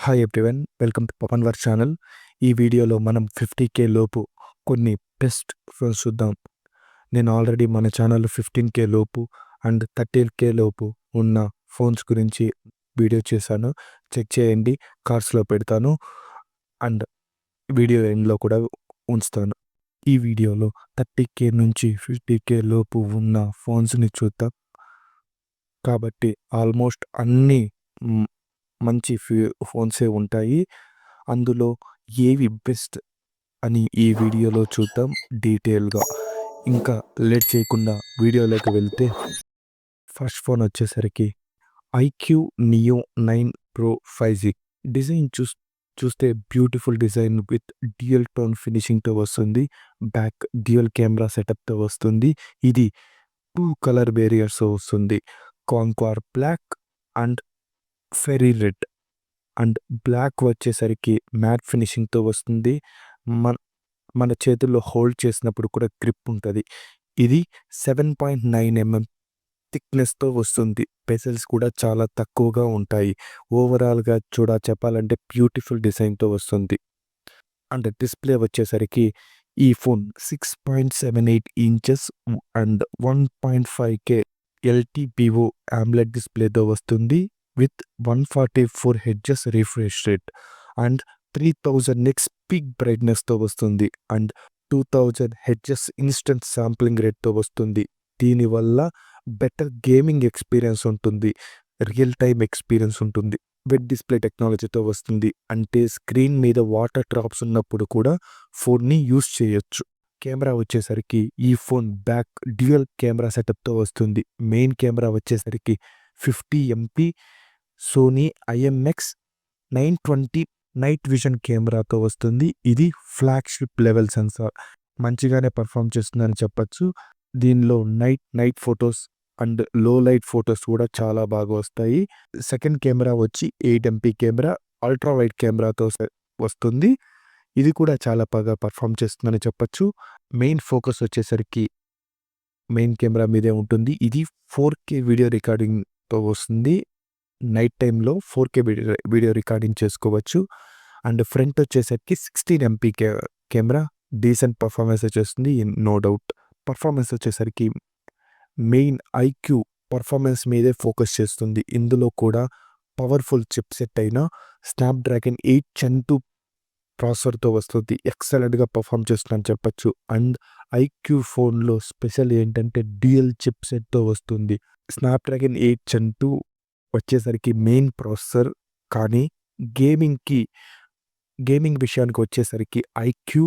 Hi everyone, welcome to Pavan work channel. ఈ వీడియోలో మనం 50K లోపు కొన్ని బెస్ట్ ఫోన్స్ చూద్దాం. నేను ఆల్రెడీ మన ఛానల్లో 15K లోపు అండ్ 13K లోపు ఉన్న ఫోన్స్ గురించి వీడియో చేశాను. చెక్ చేయండి, కార్డ్స్లో పెడతాను అండ్ వీడియో ఎండ్లో కూడా ఉంచుతాను. ఈ వీడియోలో 30K నుంచి 50K లోపు ఉన్న ఫోన్స్ని చూద్దాం. కాబట్టి ఆల్మోస్ట్ అన్నీ మంచి ఫోన్సే ఉంటాయి. అందులో ఏవి బెస్ట్ అని ఈ వీడియోలో చూద్దాం డీటెయిల్గా. ఇంకా లేట్ చేయకుండా వీడియోలోకి వెళ్తే, ఫస్ట్ ఫోన్ వచ్చేసరికి iQOO Neo 9 pro 5G. Design చూస్తే beautiful design with dual tone ఫినిషింగ్తో వస్తుంది. బ్యాక్ డ్యూయల్ కెమెరా సెటప్తో వస్తుంది. ఇది 2 కలర్ వేరియంట్స్తో వస్తుంది. Conqueror black and fiery red. And black వచ్చేసరికి మ్యాట్ ఫినిషింగ్తో వస్తుంది. మన చేతుల్లో హోల్డ్ చేసినప్పుడు కూడా గ్రిప్ ఉంటుంది. ఇది 7.9 mm థిక్నెస్తో వస్తుంది. పెసల్స్ కూడా చాలా తక్కువగా ఉంటాయి. ఓవరాల్గా చెప్పాలంటే బ్యూటిఫుల్ డిజైన్తో వస్తుంది. అండ్ డిస్ప్లే వచ్చేసరికి ఈ phone 6.78 inches and 1.5K LTPO AMOLED డిస్ప్లేతో వస్తుంది with 144 Hz refresh rate and 3000 nits peak బ్రైట్నెస్తో వస్తుంది అండ్ 2000 Hz ఇన్స్టెంట్ శాంప్లింగ్ రేట్తో వస్తుంది. దీనివల్ల బెటర్ గేమింగ్ ఎక్స్పీరియన్స్ ఉంటుంది, రియల్ టైమ్ ఎక్స్పీరియన్స్ ఉంటుంది. వెట్ డిస్ప్లే టెక్నాలజీతో వస్తుంది, అంటే స్క్రీన్ మీద వాటర్ డ్రాప్స్ ఉన్నప్పుడు కూడా ఫోన్ని యూస్ చేయొచ్చు. కెమెరా వచ్చేసరికి ఈ ఫోన్ బ్యాక్ డ్యూయల్ కెమెరా సెటప్తో వస్తుంది. మెయిన్ కెమెరా వచ్చేసరికి 50 MP Sony IMX 920 night vision కెమెరాతో వస్తుంది. ఇది ఫ్లాగ్షిప్ లెవెల్ సెన్సార్, మంచిగానే పర్ఫామ్ చేస్తుందని చెప్పచ్చు. దీనిలో night photos and low light photos కూడా చాలా బాగా వస్తాయి. సెకండ్ కెమెరా వచ్చి 8 MP కెమెరా అల్ట్రా వైడ్ కెమెరాతో వస్తుంది. ఇది కూడా చాలా బాగా పర్ఫామ్ చేస్తుందని చెప్పచ్చు. మెయిన్ ఫోకస్ వచ్చేసరికి మెయిన్ కెమెరా మీదే ఉంటుంది. ఇది 4K వీడియో రికార్డింగ్తో వస్తుంది. నైట్ టైంలో 4K వీడియో రికార్డింగ్ చేసుకోవచ్చు. అండ్ ఫ్రంట్ వచ్చేసరికి 16 MP కెమెరా డీసెంట్ పర్ఫార్మెన్స్ వచ్చేస్తుంది, నో డౌట్. పర్ఫార్మెన్స్ వచ్చేసరికి మెయిన్ ఐక్యూ పర్ఫార్మెన్స్ మీదే ఫోకస్ చేస్తుంది. ఇందులో కూడా పవర్ఫుల్ చిప్ సెట్ అయిన స్నాప్డ్రాగన్ 8 Gen 2 ప్రాసెసర్తో వస్తుంది. ఎక్సలెంట్గా పర్ఫామ్ చేస్తుందని చెప్పచ్చు. అండ్ ఐక్యూ ఫోన్లో స్పెషల్ ఏంటంటే డ్యూయల్ చిప్ సెట్తో వస్తుంది. స్నాప్డ్రాగన్ 8 Gen 2 వచ్చేసరికి మెయిన్ ప్రాసెసర్, కానీ గేమింగ్ విషయానికి వచ్చేసరికి iQOO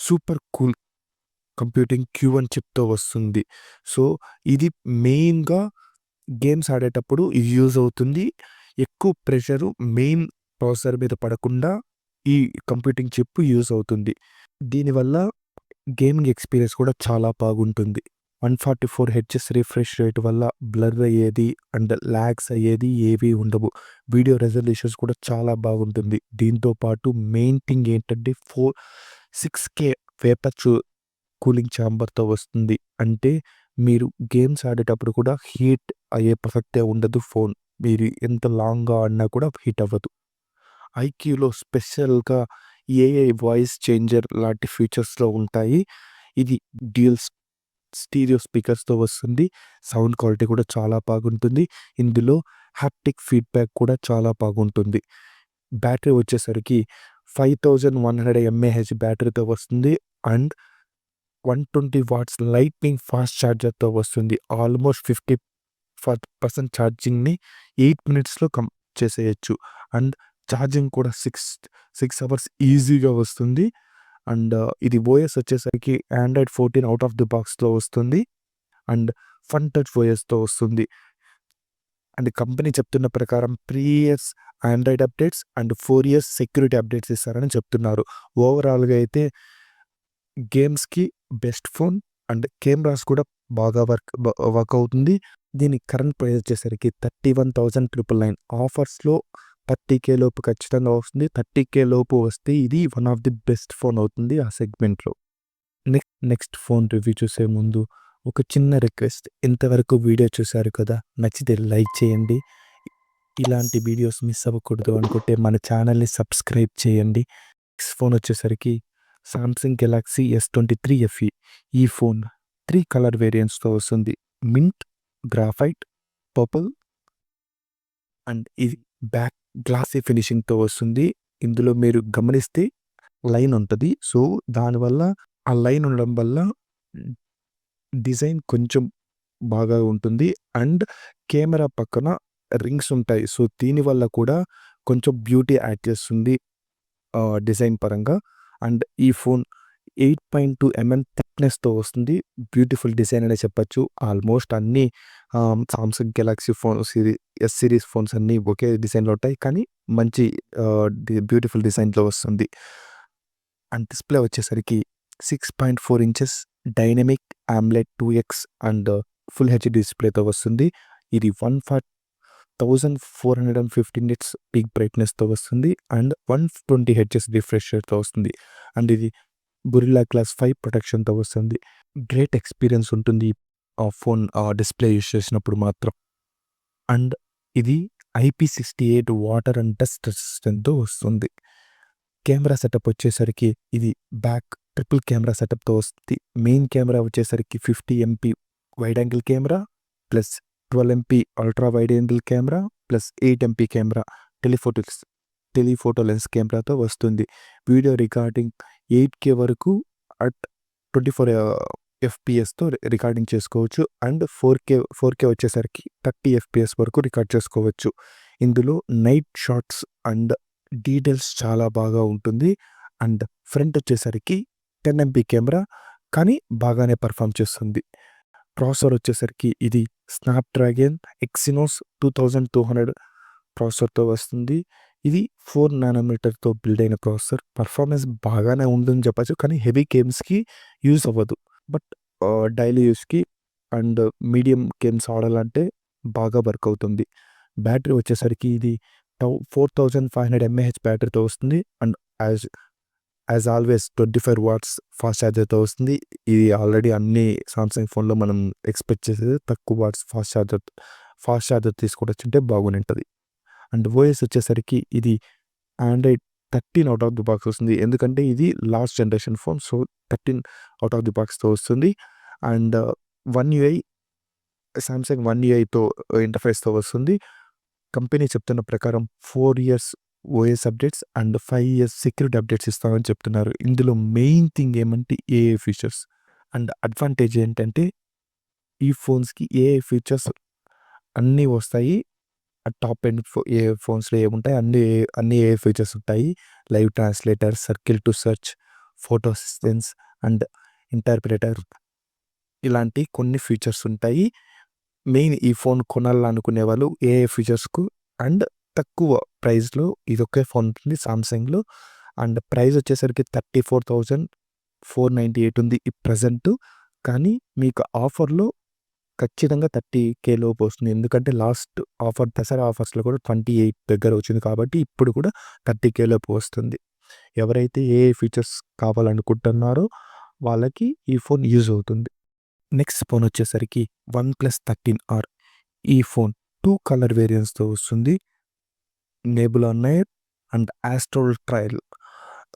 super cool computing Q1 చిప్తో వస్తుంది. సో ఇది మెయిన్గా గేమ్స్ ఆడేటప్పుడు ఇది యూజ్ అవుతుంది. ఎక్కువ ప్రెషరు మెయిన్ ప్రాసెసర్ మీద పడకుండా ఈ కంప్యూటింగ్ చిప్ యూజ్ అవుతుంది. దీనివల్ల గేమింగ్ ఎక్స్పీరియన్స్ కూడా చాలా బాగుంటుంది. 144 Hz రిఫ్రెష్ రేట్ వల్ల బ్లర్ అయ్యేది అండ్ ల్యాగ్స్ అయ్యేది ఏవి ఉండవు. వీడియో రెజల్యూషన్స్ కూడా చాలా బాగుంటుంది. దీంతో పాటు మెయిన్ థింగ్ ఏంటంటే 6K వేపర్ కూలింగ్ ఛాంబర్తో వస్తుంది. అంటే మీరు గేమ్స్ ఆడేటప్పుడు కూడా హీట్ అయ్యే ప్రసక్తే ఉండదు. ఫోన్ మీరు ఎంత లాంగ్గా ఆడినా కూడా హీట్ అవ్వదు. ఐక్యూలో స్పెషల్గా AI వాయిస్ చేంజర్ లాంటి ఫీచర్స్లో ఉంటాయి. ఇది డ్యూయల్ స్టీరియో స్పీకర్స్తో వస్తుంది. సౌండ్ క్వాలిటీ కూడా చాలా బాగుంటుంది. ఇందులో హ్యాప్టిక్ ఫీడ్బ్యాక్ కూడా చాలా బాగుంటుంది. బ్యాటరీ వచ్చేసరికి 5100 mAh బ్యాటరీతో వస్తుంది అండ్ 120 watts లైట్నింగ్ ఫాస్ట్ ఛార్జర్తో వస్తుంది. ఆల్మోస్ట్ 50% ఛార్జింగ్ని 8 minutesలో చేసేయచ్చు. అండ్ ఛార్జింగ్ కూడా 6 hours ఈజీగా వస్తుంది. అండ్ ఇది ఓఎస్ వచ్చేసరికి Android 14 అవుట్ ఆఫ్ ది బాక్స్లో వస్తుంది అండ్ ఫన్ టచ్ ఓఎస్తో వస్తుంది. అండ్ కంపెనీ చెప్తున్న ప్రకారం 3 years Android updates and 4 years security updates ఇస్తారని చెప్తున్నారు. ఓవరాల్గా అయితే గేమ్స్కి బెస్ట్ ఫోన్ అండ్ కెమెరాస్ కూడా బాగా వర్క్ అవుతుంది. దీని కరెంట్ ప్రైస్ వచ్చేసరికి 31,999. ఆఫర్స్లో 30K లోపు ఖచ్చితంగా వస్తుంది. 30K లోపు వస్తే ఇది one of the best phone అవుతుంది ఆ సెగ్మెంట్లో. నెక్స్ట్ ఫోన్ రివ్యూ చూసే ముందు ఒక చిన్న రిక్వెస్ట్. ఇంతవరకు వీడియో చూశారు కదా, నచ్చితే లైక్ చేయండి. ఇలాంటి వీడియోస్ మిస్ అవ్వకూడదు అనుకుంటే మన ఛానల్‌ని సబ్స్క్రైబ్ చేయండి. నెక్స్ట్ ఫోన్ వచ్చేసరికి సామ్సంగ్ గెలాక్సీ S23 FE. ఈ ఫోన్ 3 కలర్ వేరియంట్స్‌తో వస్తుంది. మింట్, గ్రాఫైట్, పర్పుల్ అండ్ ఇది బ్యాక్ గ్లాసీ ఫినిషింగ్‌తో వస్తుంది. ఇందులో మీరు గమనిస్తే లైన్ ఉంటది. సో, దానివల్ల ఆ లైన్ ఉండడం వల్ల డిజైన్ కొంచెం బాగా ఉంటుంది. అండ్ కెమెరా పక్కన రింగ్స్ ఉంటాయి. సో, దీనివల్ల కూడా కొంచెం బ్యూటీ యాడ్ చేస్తుంది డిజైన్ పరంగా. అండ్ ఈ ఫోన్ 8.2 థిక్‌నెస్‌తో వస్తుంది. బ్యూటిఫుల్ డిజైన్ అనే చెప్పొచ్చు. ఆల్మోస్ట్ అన్నీ Samsung Galaxy S series phones అన్నీ ఒకే డిజైన్‌లో ఉంటాయి. కానీ మంచి బ్యూటిఫుల్ డిజైన్‌లో వస్తుంది. అండ్ డిస్‌ప్లే వచ్చేసరికి 6.4 inches dynamic AMOLED 2X and full HD డిస్‌ప్లేతో వస్తుంది. ఇది 1415 నిట్స్ పీక్ బ్రైట్‌నెస్‌తో వస్తుంది. అండ్ 120 హెర్ట్జ్ రిఫ్రెష్ రేట్‌తో వస్తుంది. అండ్ ఇది గొరిల్లా గ్లాస్ 5 ప్రొటెక్షన్‌తో వస్తుంది. గ్రేట్ ఎక్స్‌పీరియన్స్ ఉంటుంది ఆ ఫోన్ డిస్‌ప్లే యూజ్ చేసినప్పుడు మాత్రం. అండ్ ఇది IP68 వాటర్ అండ్ డస్ట్ రెసిస్టెంట్‌తో వస్తుంది. కెమెరా సెటప్ వచ్చేసరికి ఇది బ్యాక్ ట్రిపుల్ కెమెరా సెటప్‌తో వస్తుంది. మెయిన్ కెమెరా వచ్చేసరికి 50 MP wide angle camera plus 12 MP ultra wide angle camera plus 8 MP camera telephoto lens కెమెరాతో వస్తుంది. వీడియో రికార్డింగ్ 8K వరకు అట్ 24 FPSతో రికార్డింగ్ చేసుకోవచ్చు. అండ్ 4K వచ్చేసరికి 30 FPS వరకు రికార్డ్ చేసుకోవచ్చు. ఇందులో నైట్ షాట్స్ అండ్ డీటెయిల్స్ చాలా బాగా ఉంటుంది. అండ్ ఫ్రంట్ వచ్చేసరికి 10 MP కెమెరా కానీ బాగానే పర్ఫామ్ చేస్తుంది. ప్రాసెసర్ వచ్చేసరికి ఇది స్నాప్‌డ్రాగన్ ఎక్సినోస్ 2200 ప్రాసెసర్‌తో వస్తుంది. ఇది 4 నానోమీటర్‌తో బిల్డ్ అయిన ప్రాసెసర్. పర్ఫార్మెన్స్ బాగానే ఉందని చెప్పొచ్చు. కానీ హెవీ గేమ్స్‌కి యూజ్ అవ్వదు. బట్ డైలీ యూజ్‌కి అండ్ మీడియం గేమ్స్ ఆడాలంటే బాగా వర్క్ అవుతుంది. బ్యాటరీ వచ్చేసరికి ఇది 4500 mAh బ్యాటరీతో వస్తుంది. And as always 25 watts fast ఛార్జర్‌తో వస్తుంది. ఇది ఆల్రెడీ అన్ని సామ్సంగ్ ఫోన్‌లో మనం ఎక్స్‌పెక్ట్ చేసేది తక్కువ వాట్స్ ఫాస్ట్ ఛార్జర్ తీసుకొనొచ్చుంటే బాగుండుంటది. అండ్ ఓఎస్ వచ్చేసరికి ఇది Android 13 out of the box వస్తుంది. ఎందుకంటే ఇది last generation phone. So, 13 out of the బాక్స్‌తో వస్తుంది. And one UI Samsung one యూఐతో ఇంటర్ఫేస్‌తో వస్తుంది. కంపెనీ చెప్తున్న ప్రకారం 4 years OS updates and 5 years security updates ఇస్తామని చెప్తున్నారు. ఇందులో మెయిన్ థింగ్ ఏమంటే ఏఐ ఫీచర్స్. అండ్ అడ్వాంటేజ్ ఏంటంటే ఈ ఫోన్స్‌కి ఏఐ ఫీచర్స్ అన్నీ వస్తాయి. టాప్ ఎండ్ ఏఐ ఫోన్స్‌లో ఏముంటాయి అన్ని ఏఐ ఫీచర్స్ ఉంటాయి. Live translator, circle to search, photo assistance and interpreter ఇలాంటి కొన్ని ఫీచర్స్ ఉంటాయి. మెయిన్ ఈ ఫోన్ కొనాలనుకునే వాళ్ళు ఏఐ ఫీచర్స్‌కు అండ్ తక్కువ ప్రైస్‌లో ఇదొకే ఫోన్ ఉంటుంది సామ్సంగ్‌లో. అండ్ ప్రైస్ వచ్చేసరికి 34,498 ఉంది ప్రెజెంటు. కానీ మీకు ఆఫర్‌లో ఖచ్చితంగా 30K లోపు వస్తుంది. ఎందుకంటే లాస్ట్ ఆఫర్ దసరా ఆఫర్స్‌లో కూడా 28 దగ్గర వచ్చింది కాబట్టి ఇప్పుడు కూడా 30K లోపు వస్తుంది. ఎవరైతే ఏఐ ఫీచర్స్ కావాలనుకుంటున్నారో వాళ్ళకి ఈ ఫోన్ యూజ్ అవుతుంది. నెక్స్ట్ ఫోన్ వచ్చేసరికి OnePlus 13R. ఈ ఫోన్ 2 కలర్ వేరియంట్స్‌తో వస్తుంది. Nebula నైర్ and astral trial.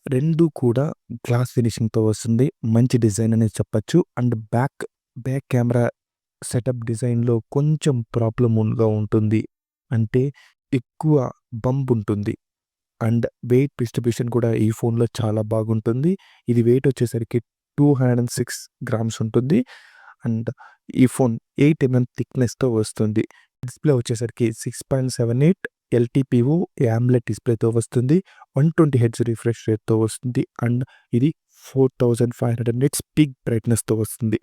2 కూడా గ్లాస్ ఫినిషింగ్‌తో వస్తుంది. మంచి డిజైన్ అనేది చెప్పొచ్చు. అండ్ బ్యాక్ కెమెరా సెటప్ డిజైన్‌లో కొంచెం ప్రాబ్లమ్‌గా ఉంటుంది. అంటే ఎక్కువ బంప్ ఉంటుంది. అండ్ వెయిట్ డిస్ట్రిబ్యూషన్ కూడా ఈ ఫోన్‌లో చాలా బాగుంటుంది. ఇది వెయిట్ వచ్చేసరికి 206 గ్రామ్స్ ఉంటుంది. అండ్ ఈ ఫోన్ 8 థిక్‌నెస్‌తో వస్తుంది. డిస్‌ప్లే వచ్చేసరికి 6.78 ఎల్‌టిపిఓ AMOLED డిస్‌ప్లేతో వస్తుంది. 120 హెర్ట్జ్ రిఫ్రెష్ రేట్‌తో వస్తుంది. అండ్ ఇది 4500 నిట్స్ పీక్ బ్రైట్‌నెస్‌తో వస్తుంది.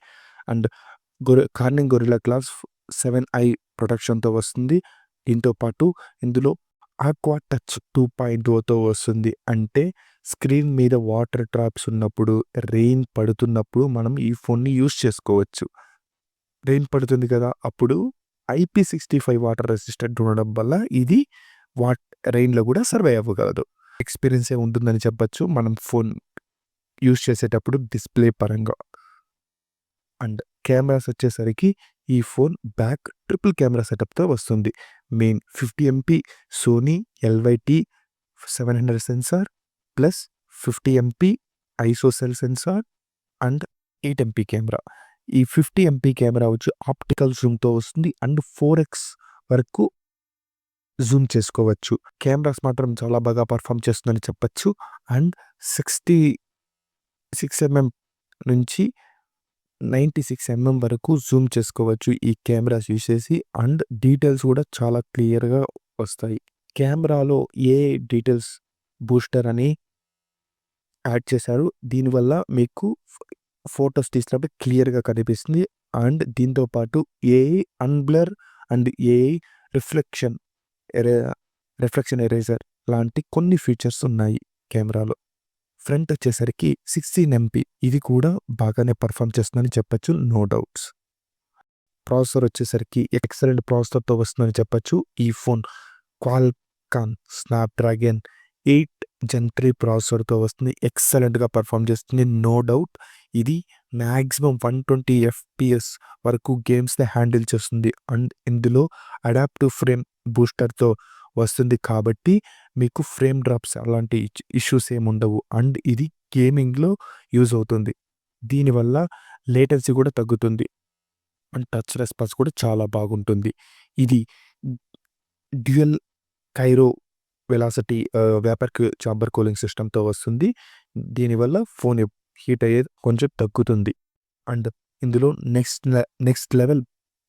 And Corning Gorilla Glass 7i ప్రొటెక్షన్‌తో వస్తుంది. దీంతో పాటు ఇందులో ఆక్వా టచ్ 2.0తో వస్తుంది. అంటే స్క్రీన్ మీద వాటర్ డ్రాప్స్ ఉన్నప్పుడు, రెయిన్ పడుతున్నప్పుడు మనం ఈ ఫోన్‌ని యూజ్ చేసుకోవచ్చు. రెయిన్ పడుతుంది కదా! అప్పుడు IP65 వాటర్ రెసిస్టెంట్ ఉండడం వల్ల ఇది రెయిన్‌లో కూడా సర్వైవ్ అవ్వగలదు. ఎక్స్‌పీరియన్సే ఉంటుందని చెప్పొచ్చు మనం ఫోన్ యూజ్ చేసేటప్పుడు డిస్‌ప్లే పరంగా. అండ్ కెమెరాస్ వచ్చేసరికి ఈ ఫోన్ బ్యాక్ ట్రిపుల్ కెమెరా సెటప్‌తో వస్తుంది. Main 50 MP Sony LYT 700 sensor plus 50 MP ISOCELL sensor and 8 MP camera. ఈ 50 ఎంపీ కెమెరా వచ్చి ఆప్టికల్ జూమ్‌తో వస్తుంది అండ్ 4x వరకు జూమ్ చేసుకోవచ్చు. కెమెరాస్ మాత్రం చాలా బాగా పర్ఫార్మ్ చేస్తుందని చెప్పొచ్చు. అండ్ 66 ఎంఎం నుంచి 96 ఎంఎం వరకు జూమ్ చేసుకోవచ్చు ఈ కెమెరాస్ యూజ్ చేసి. అండ్ డీటెయిల్స్ కూడా చాలా క్లియర్‌గా వస్తాయి. కెమెరాలో ఏఐ డీటెయిల్స్ బూస్టర్ అని యాడ్ చేశారు. దీనివల్ల మీకు ఫోటోస్ తీసినప్పుడు క్లియర్‌గా కనిపిస్తుంది. అండ్ దీంతో పాటు AI unblur and AI reflection reflection eraser లాంటి కొన్ని ఫీచర్స్ ఉన్నాయి కెమెరాలో. ఫ్రంట్ వచ్చేసరికి 16 ఎంపీ ఇది కూడా బాగానే పర్ఫార్మ్ చేస్తుందని చెప్పొచ్చు. No doubts. ప్రాసెసర్ వచ్చేసరికి ఎక్సలెంట్ ప్రాసెసర్‌తో వస్తుందని చెప్పొచ్చు. ఈ ఫోన్ క్వాల్కామ్ స్నాప్‌డ్రాగన్ 8 జెన్ 3 ప్రాసెసర్‌తో వస్తుంది. ఎక్సలెంట్‌గా పర్ఫార్మ్ చేస్తుంది. No doubt. ఇది మాక్సిమం 120 ఎఫ్‌పిఎస్ వరకు గేమ్స్‌ని హ్యాండిల్ చేస్తుంది. అండ్ ఇందులో అడాప్టివ్ ఫ్రేమ్ బూస్టర్‌తో వస్తుంది కాబట్టి మీకు ఫ్రేమ్ డ్రాప్స్ అలాంటి ఇష్యూస్ ఏమి ఉండవు. అండ్ ఇది గేమింగ్‌లో యూజ్ అవుతుంది. దీనివల్ల లేటెన్సీ కూడా తగ్గుతుంది. అండ్ టచ్ రెస్పాన్స్ కూడా చాలా బాగుంటుంది. ఇది dual cryo velocity vapour chamber cooling సిస్టమ్‌తో వస్తుంది. దీనివల్ల ఫోన్ హీట్ అయ్యేది కొంచెం తగ్గుతుంది. అండ్ ఇందులో నెక్స్ట్ లెవెల్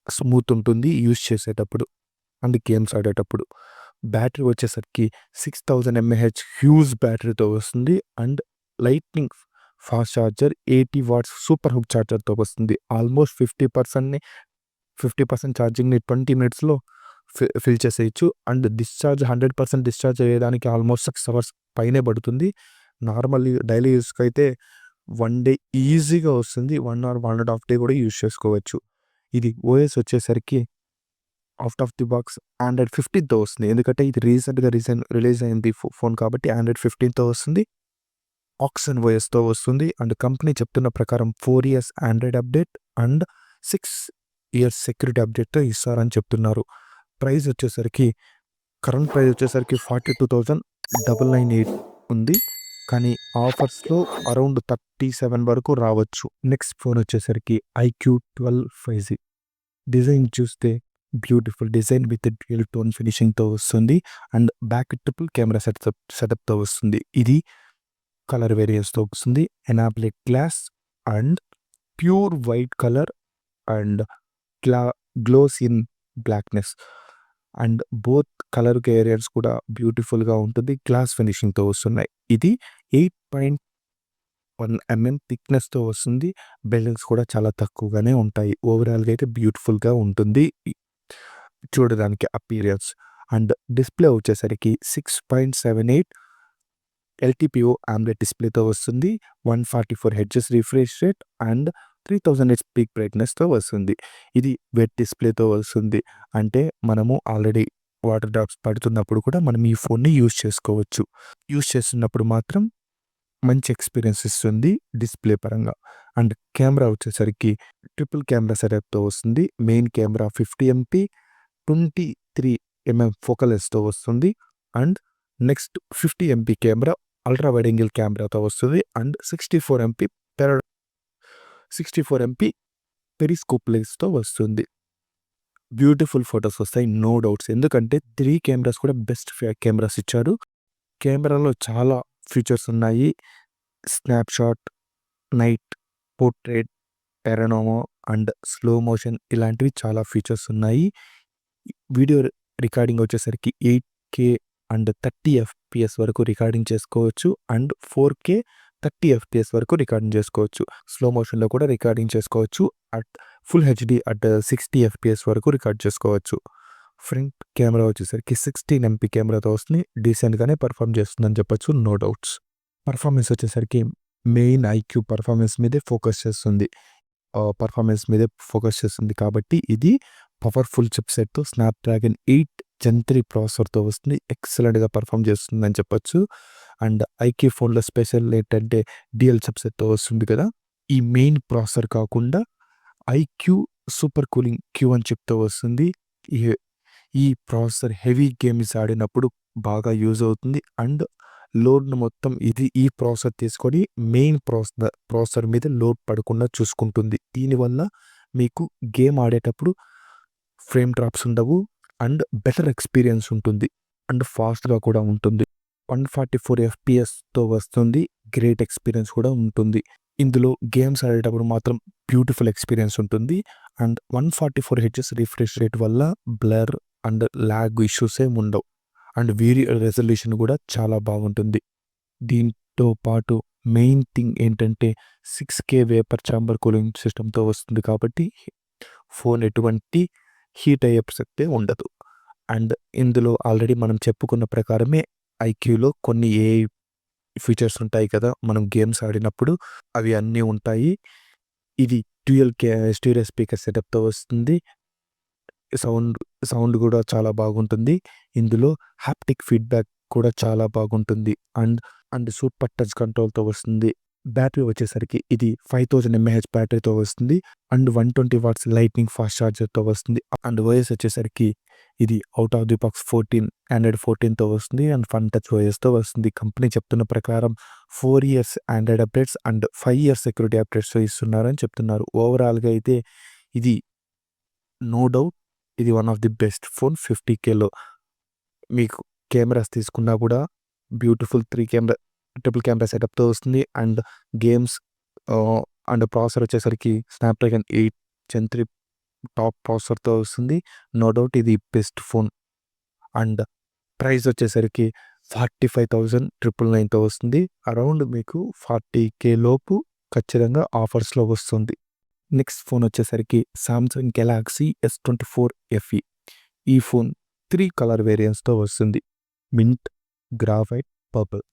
స్మూత్ ఉంటుంది యూజ్ చేసేటప్పుడు అండ్ గేమ్స్ ఆడేటప్పుడు. బ్యాటరీ వచ్చేసరికి 6000 ఎంఏహెచ్ హ్యూజ్ బ్యాటరీతో వస్తుంది. And lightning fast charger 80 watts super hook ఛార్జర్‌తో వస్తుంది. ఆల్మోస్ట్ 50% ఛార్జింగ్‌ని 20 మినిట్స్‌లో ఫిల్ చేసేయచ్చు. అండ్ 100% డిశ్చార్జ్ అయ్యేదానికి ఆల్మోస్ట్ 6 అవర్స్ పైనే పడుతుంది. నార్మల్లీ డైలీ యూజ్‌కైతే 1 డే ఈజీగా వస్తుంది. 1 ఆర్ 1.5 డే కూడా యూజ్ చేసుకోవచ్చు. ఇది ఓఎస్ వచ్చేసరికి out of the box Android 15తో వస్తుంది. ఎందుకంటే ఇది రీసెంట్‌గా రిలీజ్ అయింది ఫోన్ కాబట్టి ఆండ్రాయిడ్ 15తో వస్తుంది. ఆక్సన్ ఓఎస్‌తో వస్తుంది. అండ్ కంపెనీ చెప్తున్న ప్రకారం 4 years Android update and 6 years security అప్డేట్‌తో ఇస్తారని చెప్తున్నారు. ప్రైస్ వచ్చేసరికి కరెంట్ ప్రైస్ వచ్చేసరికి 42,998 ఉంది. కానీ ఆఫర్స్‌లో అరౌండ్ 37 వరకు రావచ్చు. నెక్స్ట్ ఫోన్ వచ్చేసరికి ఐక్యూ 12 5G. డిజైన్ చూస్తే beautiful design with dual tone ఫినిషింగ్‌తో వస్తుంది. అండ్ బ్యాక్ ట్రిపుల్ కెమెరా సెటప్‌తో వస్తుంది. ఇది కలర్ వేరియంట్స్‌తో వస్తుంది. ఎనాబ్లిక్ glass and pure white colour and gloss in blackness. And both colour variants కూడా బ్యూటిఫుల్‌గా ఉంటుంది. గ్లాస్ ఫినిషింగ్‌తో వస్తున్నాయి. ఇది 8.1 ఎంఎం థిక్‌నెస్‌తో వస్తుంది. బెజిల్స్ కూడా చాలా తక్కువగానే ఉంటాయి. ఓవరాల్‌గా అయితే బ్యూటిఫుల్‌గా ఉంటుంది చూడడానికి అపియరెన్స్. అండ్ డిస్ప్లే వచ్చేసరికి 6.78 ఎల్టీపీఓ ఆమ్లెడ్ డిస్ప్లేతో వస్తుంది. 144 hertz refresh rate and 3000 nits peak బ్రైట్‌నెస్‌తో వస్తుంది. ఇది వెట్ డిస్ప్లేతో వస్తుంది. అంటే మనము ఆల్రెడీ వాటర్ డ్రాప్స్ పడుతున్నప్పుడు కూడా మనం ఈ ఫోన్‌ని యూజ్ చేసుకోవచ్చు. యూజ్ చేస్తున్నప్పుడు మాత్రం మంచి ఎక్స్పీరియన్స్ ఇస్తుంది డిస్ప్లే పరంగా. అండ్ కెమెరా వచ్చేసరికి ట్రిపుల్ కెమెరా సెటప్‌తో వస్తుంది. Main camera 50 MP 23 mm focal లెన్స్‌తో వస్తుంది. And next 50 MP camera ultra wide angle కెమెరాతో వస్తుంది. అండ్ 64 ఎంపీ పెరిస్కోప్ లెన్స్‌తో వస్తుంది. బ్యూటిఫుల్ ఫోటోస్ వస్తాయి. No doubts. ఎందుకంటే 3 కెమెరాస్ కూడా బెస్ట్ కెమెరాస్ ఇచ్చారు. కెమెరాలో చాలా ఫీచర్స్ ఉన్నాయి. Snapshot, night, portrait, panorama and slow motion ఇలాంటివి చాలా ఫీచర్స్ ఉన్నాయి. వీడియో రికార్డింగ్ వచ్చేసరికి 8K అండ్ 30 ఎఫ్‌పిఎస్ వరకు రికార్డింగ్ చేసుకోవచ్చు. అండ్ 4K 30 ఎఫ్‌పిఎస్ వరకు రికార్డింగ్ చేసుకోవచ్చు. స్లో మోషన్‌లో కూడా రికార్డింగ్ చేసుకోవచ్చు. At full HD at 60 FPS వరకు రికార్డ్ చేసుకోవచ్చు. ఫ్రంట్ కెమెరా వచ్చేసరికి 16 ఎంపీ కెమెరాతో వస్తుంది. డీసెంట్‌గానే పర్ఫార్మ్ చేస్తుందని చెప్పొచ్చు. No doubts. పర్ఫార్మెన్స్ వచ్చేసరికి మెయిన్ ఐక్యూ పర్ఫార్మెన్స్ మీదే ఫోకస్ చేస్తుంది కాబట్టి ఇది పవర్ఫుల్ చిప్‌సెట్‌తో స్నాప్‌డ్రాగన్ 8 జెన్ 3 ప్రాసెసర్‌తో వస్తుంది. ఎక్సలెంట్‌గా పర్ఫార్మ్ చేస్తుందని చెప్పొచ్చు. అండ్ ఐక్యూ ఫోన్‌లో స్పెషల్ ఏంటంటే డ్యూయల్ చిప్‌సెట్‌తో వస్తుంది కదా! ఈ మెయిన్ ప్రాసెసర్ కాకుండా ఐక్యూ సూపర్ కూలింగ్ Q1 చిప్‌తో వస్తుంది. ఈ ఈ ప్రాసెసర్ హెవీ గేమ్స్ ఆడినప్పుడు బాగా యూజ్ అవుతుంది. అండ్ లోడ్‌ను మొత్తం ఈ ప్రాసెసర్ తీసుకొని మెయిన్ ప్రాసెసర్ మీద లోడ్ పడకుండా చూసుకుంటుంది. దీనివల్ల మీకు గేమ్ ఆడేటప్పుడు ఫ్రేమ్ డ్రాప్స్ ఉండవు. అండ్ బెటర్ ఎక్స్‌పీరియన్స్ ఉంటుంది. అండ్ ఫాస్ట్‌గా కూడా ఉంటుంది. 144 ఎఫ్‌పిఎస్‌తో వస్తుంది. గ్రేట్ ఎక్స్‌పీరియన్స్ కూడా ఉంటుంది. ఇందులో గేమ్స్ ఆడేటప్పుడు మాత్రం బ్యూటిఫుల్ ఎక్స్‌పీరియన్స్ ఉంటుంది. అండ్ 144 హెర్ట్జ్ రిఫ్రెష్ రేట్ వల్ల బ్లర్ అండ్ లాగ్ ఇష్యూస్ ఏమి ఉండవు. అండ్ వీడియో రెజల్యూషన్ కూడా చాలా బాగుంటుంది. దీంతో పాటు మెయిన్ థింగ్ ఏంటంటే 6K వేపర్ ఛాంబర్ కూలింగ్ సిస్టమ్‌తో వస్తుంది కాబట్టి ఫోన్ ఎటువంటి హీట్ అయ్యే ప్రసక్తే ఉండదు. అండ్ ఇందులో ఆల్రెడీ మనం చెప్పుకున్న ప్రకారమే ఐక్యూలో కొన్ని ఏఐ ఫీచర్స్ ఉంటాయి కదా! మనం గేమ్స్ ఆడినప్పుడు అవి అన్నీ ఉంటాయి. ఇది డ్యూయల్ స్టీరియో స్పీకర్ సెటప్‌తో వస్తుంది. సౌండ్ సౌండ్ కూడా చాలా బాగుంటుంది. ఇందులో హాప్టిక్ ఫీడ్‌బ్యాక్ కూడా చాలా బాగుంటుంది. అండ్ సూపర్ టచ్ కంట్రోల్‌తో వస్తుంది. బ్యాటరీ వచ్చేసరికి ఇది 5000 ఎంఏహెచ్ బ్యాటరీతో వస్తుంది. అండ్ 120 వాట్స్ లైట్నింగ్ ఫాస్ట్ ఛార్జర్‌తో వస్తుంది. అండ్ ఓఎస్ వచ్చేసరికి ఇది out of the box 14 Android 14తో వస్తుంది. అండ్ ఫన్ టచ్ ఓఎస్‌తో వస్తుంది. కంపెనీ చెప్తున్న ప్రకారం 4 years Android updates and 5 years security updates ఇస్తున్నారని చెప్తున్నారు. ఓవరాల్‌గా అయితే ఇది నో డౌట్ ఇది one of the best phone 50Kలో. మీకు కెమెరాస్ తీసుకున్నా కూడా బ్యూటిఫుల్ ట్రిపుల్ కెమెరా సెటప్‌తో వస్తుంది. అండ్ గేమ్స్ అండ్ ప్రాసెసర్ వచ్చేసరికి స్నాప్‌డ్రాగన్ 8 జెన్ 3 టాప్ ప్రాసెసర్‌తో వస్తుంది. నో డౌట్ ఇది బెస్ట్ ఫోన్. అండ్ ప్రైస్ వచ్చేసరికి 45,999తో వస్తుంది. అరౌండ్ మీకు 40K లోపు ఖచ్చితంగా ఆఫర్స్‌లో వస్తుంది. నెక్స్ట్ ఫోన్ వచ్చేసరికి సామ్సంగ్ గెలాక్సీ S24 FE. ఈ ఫోన్ 3 కలర్ వేరియంట్స్‌తో వస్తుంది. Mint, graphite, purple.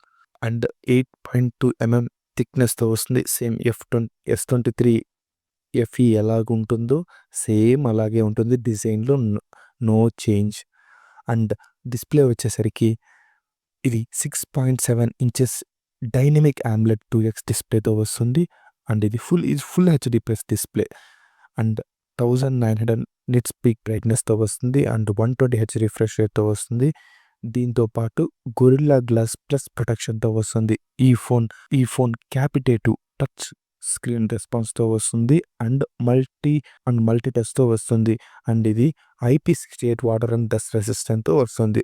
అండ్ 8.2 థిక్‌నెస్‌తో వస్తుంది. సేమ్ S23 FE ఎలాగుంటుందో సేమ్ అలాగే ఉంటుంది. డిజైన్‌లో నో చేంజ్. అండ్ డిస్‌ప్లే వచ్చేసరికి ఇది 6.7 ఇంచెస్ డైనమిక్ AMOLED 2X డిస్‌ప్లేతో వస్తుంది. అండ్ ఇది full HD plus display. And 1900 nits peak బ్రైట్‌నెస్‌తో వస్తుంది. అండ్ 120 హెర్ట్జ్ రిఫ్రెష్ రేట్‌తో వస్తుంది. దీంతో పాటు గొరిల్లా గ్లాస్ ప్లస్ ప్రొటెక్షన్‌తో వస్తుంది. ఈ ఫోన్ క్యాపిటేటివ్ టచ్ స్క్రీన్ రెస్పాన్స్‌తో వస్తుంది. అండ్ మల్టీ టచ్‌తో వస్తుంది. అండ్ ఇది IP68 వాటర్ అండ్ డస్ట్ రెసిస్టెంట్‌తో వస్తుంది.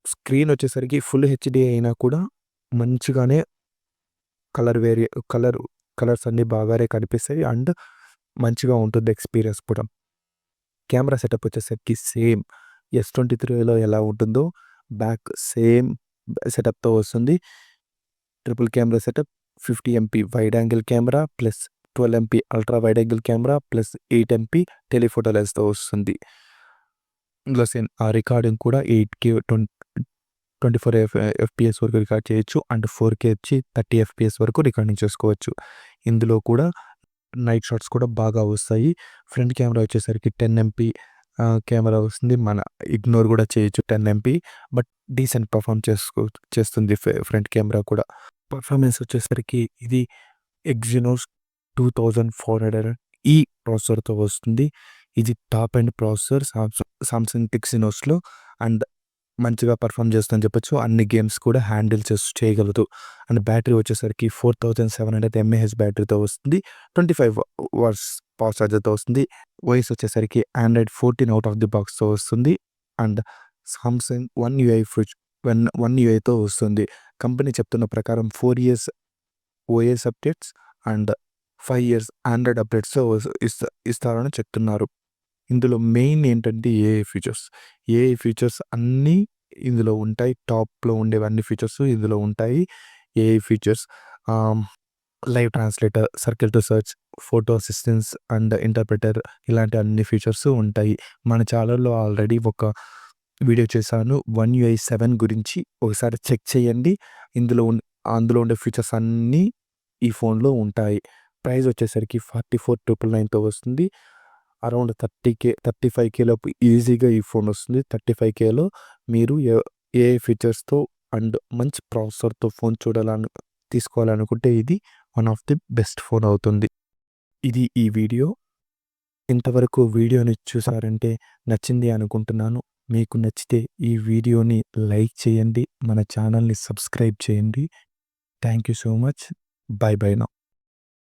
స్క్రీన్ వచ్చేసరికి ఫుల్ హెచ్‌డీ అయినా కూడా మంచిగానే కలర్స్ అన్నీ బాగానే కనిపిస్తాయి. అండ్ మంచిగా ఉంటుంది ఎక్స్‌పీరియన్స్ కూడా. కెమెరా సెటప్ వచ్చేసరికి సేమ్ S23లో ఎలా ఉంటుందో బ్యాక్ సేమ్ సెటప్‌తో వస్తుంది. Triple camera setup 50 MP wide angle camera plus 12 MP ultra wide angle camera plus 8 MP telephoto లెన్స్‌తో వస్తుంది. ఇందులో రికార్డింగ్ కూడా 8K 24 ఎఫ్‌పిఎస్ వరకు రికార్డ్ చేయొచ్చు. అండ్ 4K వచ్చి 30 ఎఫ్‌పిఎస్ వరకు రికార్డింగ్ చేసుకోవచ్చు. ఇందులో కూడా నైట్ షాట్స్ కూడా బాగా వస్తాయి. ఫ్రంట్ కెమెరా వచ్చేసరికి 10 MP కెమెరా వస్తుంది. మన ఇగ్నోర్ కూడా చేయొచ్చు 10 MP. బట్ డీసెంట్ పర్ఫార్మ్ చేస్తుంది ఫ్రంట్ కెమెరా కూడా. పర్ఫార్మెన్స్ వచ్చేసరికి ఇది ఎగ్జినోస్ 2400 ఈ ప్రాసెసర్‌తో వస్తుంది. ఇది టాప్ ఎండ్ ప్రాసెసర్ సామ్సంగ్ ఎగ్జినోస్‌లో. అండ్ మంచిగా పర్ఫార్మ్ చేస్తుందని చెప్పొచ్చు. అన్ని గేమ్స్ కూడా హ్యాండిల్ చేయగలదు. అండ్ బ్యాటరీ వచ్చేసరికి 4700 ఎంఏహెచ్ బ్యాటరీతో వస్తుంది. 25 వాట్స్ పవర్ ఛార్జర్‌తో వస్తుంది. ఓఎస్ వచ్చేసరికి ఆండ్రాయిడ్ 14 ఔట్ ఆఫ్ ది బాక్స్‌తో వస్తుంది. అండ్ సామ్సంగ్ వన్ యూఐతో వస్తుంది. కంపెనీ చెప్తున్న ప్రకారం 4 years OS updates and 5 years Android అప్డేట్స్‌తో ఇస్తారని చెప్తున్నారు. ఇందులో మెయిన్ ఏంటంటే ఏఐ ఫీచర్స్ అన్నీ ఇందులో ఉంటాయి. టాప్‌లో ఉండేవి అన్ని ఫీచర్స్ ఇందులో ఉంటాయి. AI features live translator, circle to search, photo assistance and interpreter ఇలాంటి అన్ని ఫీచర్స్ ఉంటాయి. మన ఛానల్‌లో ఆల్రెడీ ఒక వీడియో చేశాను. వన్ యూఐ 7 గురించి ఒకసారి చెక్ చేయండి. అందులో ఉండే ఫీచర్స్ అన్నీ ఈ ఫోన్‌లో ఉంటాయి. ప్రైస్ వచ్చేసరికి 44,999తో వస్తుంది. అరౌండ్ 35K లోపు ఈజీగా ఈ ఫోన్ వస్తుంది. 35Kలో మీరు ఏఐ ఫీచర్స్‌తో అండ్ మంచి ప్రాసెసర్‌తో ఫోన్ తీసుకోవాలనుకుంటే ఇది one of the best phone అవుతుంది. ఇది ఈ వీడియో. ఇంతవరకు వీడియోని చూసారంటే నచ్చింది అనుకుంటున్నాను. మీకు నచ్చితే ఈ వీడియోని లైక్ చేయండి. మన ఛానల్‌ని సబ్స్క్రైబ్ చేయండి. Thank you so much. By by now.